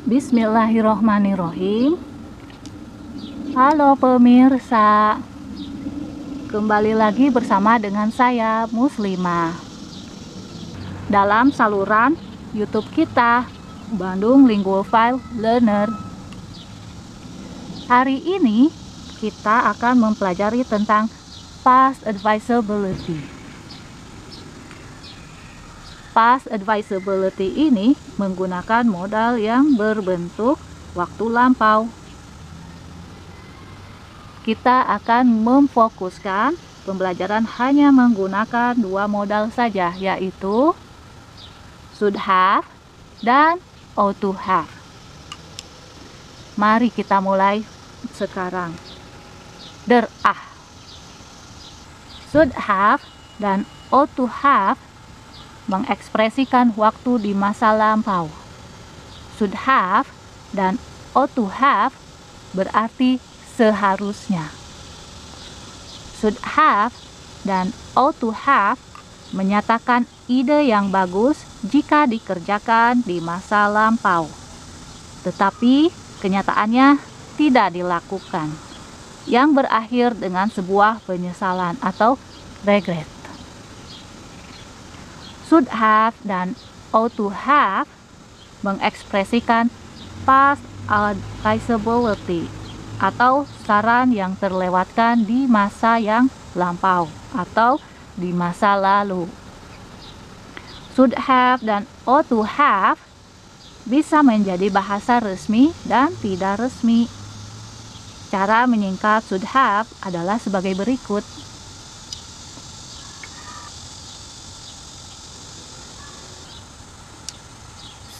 Bismillahirrohmanirrohim. Halo pemirsa, kembali lagi bersama dengan saya Muslimah dalam saluran YouTube kita, Bandung Linguophile Learner. Hari ini kita akan mempelajari tentang past advisability. Past advisability ini menggunakan modal yang berbentuk waktu lampau. Kita akan memfokuskan pembelajaran hanya menggunakan dua modal saja, yaitu should have dan ought to have. Mari kita mulai sekarang. Should have dan ought to have mengekspresikan waktu di masa lampau. Should have dan ought to have berarti seharusnya. Should have dan ought to have menyatakan ide yang bagus jika dikerjakan di masa lampau, tetapi kenyataannya tidak dilakukan, yang berakhir dengan sebuah penyesalan atau regret. Should have dan ought to have mengekspresikan past advisability atau saran yang terlewatkan di masa yang lampau atau di masa lalu. Should have dan ought to have bisa menjadi bahasa resmi dan tidak resmi. Cara menyingkat should have adalah sebagai berikut.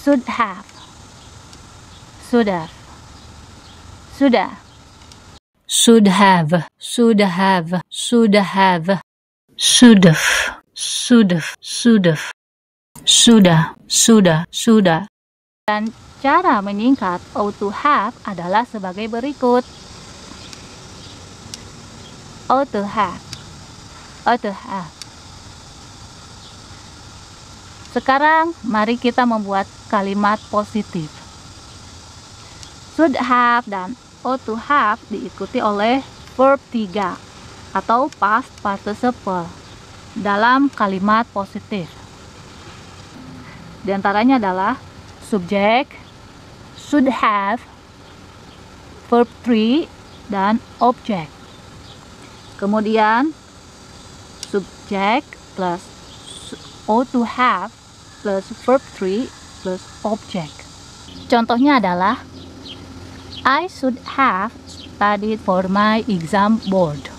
Should have, sudah, sudah. Should have, should have, should have. Should've, should've, should've. Sudah, sudah, sudah. Dan cara menyingkat ought to have adalah sebagai berikut. Ought to have, ought to have. Sekarang mari kita membuat kalimat positif. Should have dan ought to have diikuti oleh verb 3 atau past participle dalam kalimat positif. Di antaranya adalah subject, should have, verb 3, dan object. Kemudian subject plus ought to have plus verb 3 plus object. Contohnya adalah I should have studied for my exam board.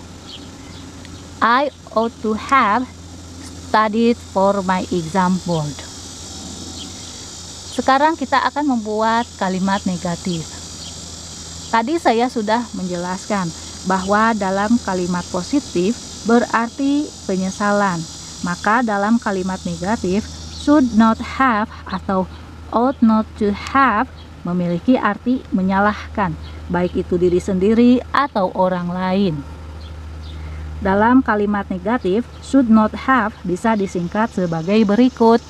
I ought to have studied for my exam board. Sekarang kita akan membuat kalimat negatif. Tadi saya sudah menjelaskan bahwa dalam kalimat positif berarti penyesalan. Maka dalam kalimat negatif should not have atau ought not to have memiliki arti menyalahkan, baik itu diri sendiri atau orang lain. Dalam kalimat negatif, should not have bisa disingkat sebagai berikut.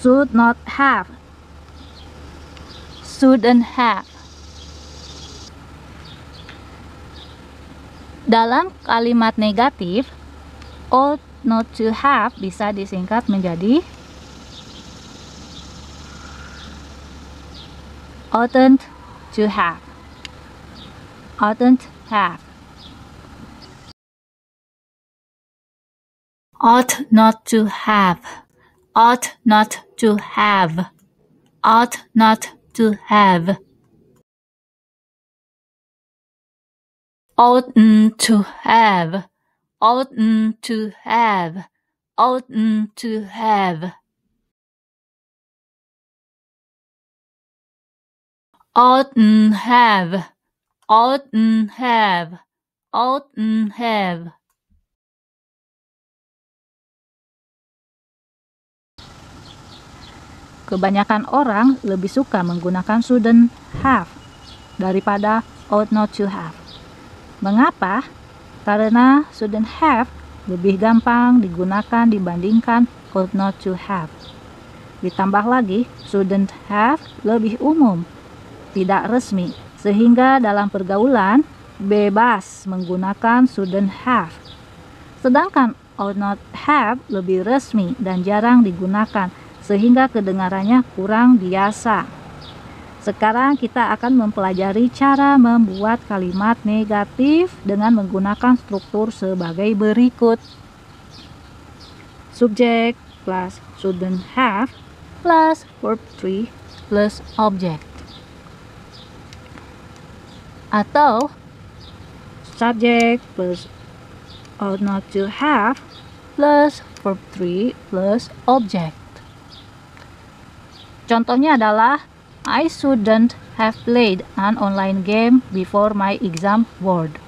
Should not have, shouldn't have. Dalam kalimat negatif, ought not to have bisa disingkat menjadi oughtn't to have, oughtn't have. Ought not to have, ought not to have, ought not to have. Oughtn't to have, oughtn't to have, oughtn't to have. Oughtn't have, oughtn't have, oughtn't have. Kebanyakan orang lebih suka menggunakan shouldn't have daripada ought not to have. Mengapa? Karena shouldn't have lebih gampang digunakan dibandingkan ought not to have. Ditambah lagi, shouldn't have lebih umum, tidak resmi, sehingga dalam pergaulan bebas menggunakan shouldn't have. Sedangkan ought not have lebih resmi dan jarang digunakan, sehingga kedengarannya kurang biasa. Sekarang kita akan mempelajari cara membuat kalimat negatif dengan menggunakan struktur sebagai berikut. Subject plus shouldn't have plus verb 3 plus object. Atau subject plus ought not to have plus verb 3 plus object. Contohnya adalah I shouldn't have played an online game before my exam board.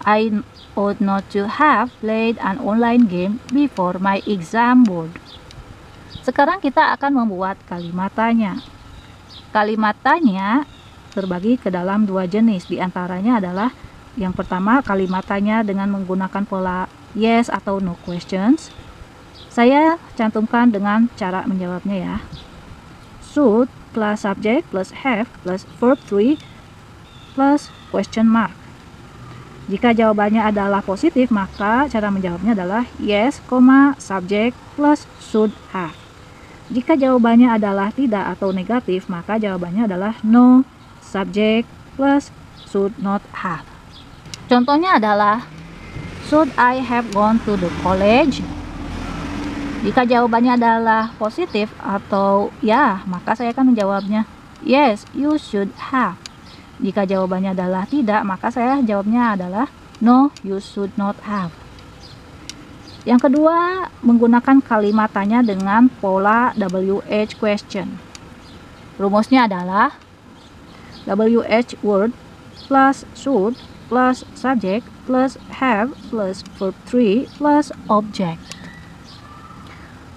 I ought not to have played an online game before my exam board. Sekarang kita akan membuat kalimat tanya. Kalimat tanya terbagi ke dalam dua jenis. Di antaranya adalah yang pertama kalimat tanya dengan menggunakan pola yes atau no questions. Saya cantumkan dengan cara menjawabnya ya. Should plus subject plus have plus verb 3 plus question mark. Jika jawabannya adalah positif, maka cara menjawabnya adalah yes, subject plus should have. Jika jawabannya adalah tidak atau negatif, maka jawabannya adalah no, subject plus should not have. Contohnya adalah should I have gone to the college? Jika jawabannya adalah positif atau ya, maka saya akan menjawabnya yes, you should have. Jika jawabannya adalah tidak, maka saya jawabnya adalah no, you should not have. Yang kedua, menggunakan kalimat tanya dengan pola WH question. Rumusnya adalah WH word plus should plus subject plus have plus verb 3 plus object.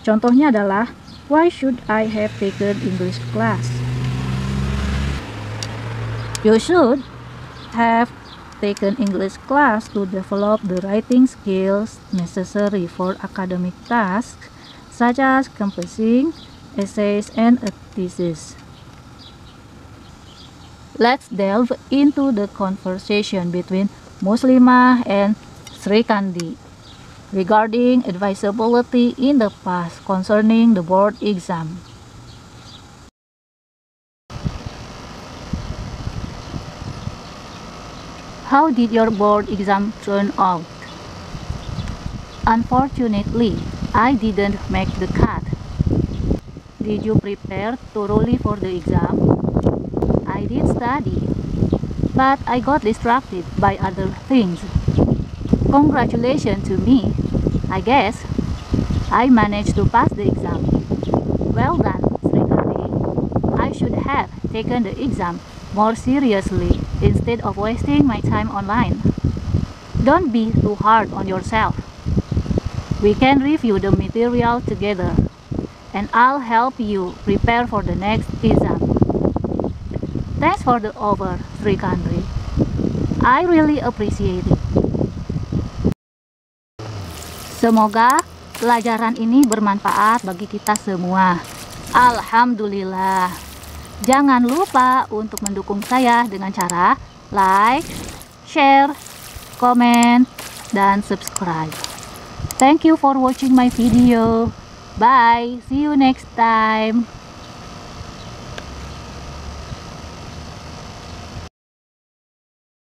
Contohnya adalah why should I have taken English class? You should have taken English class to develop the writing skills necessary for academic tasks such as composing essays and a thesis. Let's delve into the conversation between Muslimah and Srikandi regarding advisability in the past concerning the board exam. How did your board exam turn out? Unfortunately, I didn't make the cut. Did you prepare thoroughly for the exam? I did study, but I got distracted by other things. Congratulations to me. I guess I managed to pass the exam. Well done, Srikandi. I should have taken the exam more seriously instead of wasting my time online. Don't be too hard on yourself. We can review the material together, and I'll help you prepare for the next exam. Thanks for the offer, Srikandi. I really appreciate it. Semoga pelajaran ini bermanfaat bagi kita semua. Alhamdulillah. Jangan lupa untuk mendukung saya dengan cara like, share, comment, dan subscribe. Thank you for watching my video. Bye. See you next time.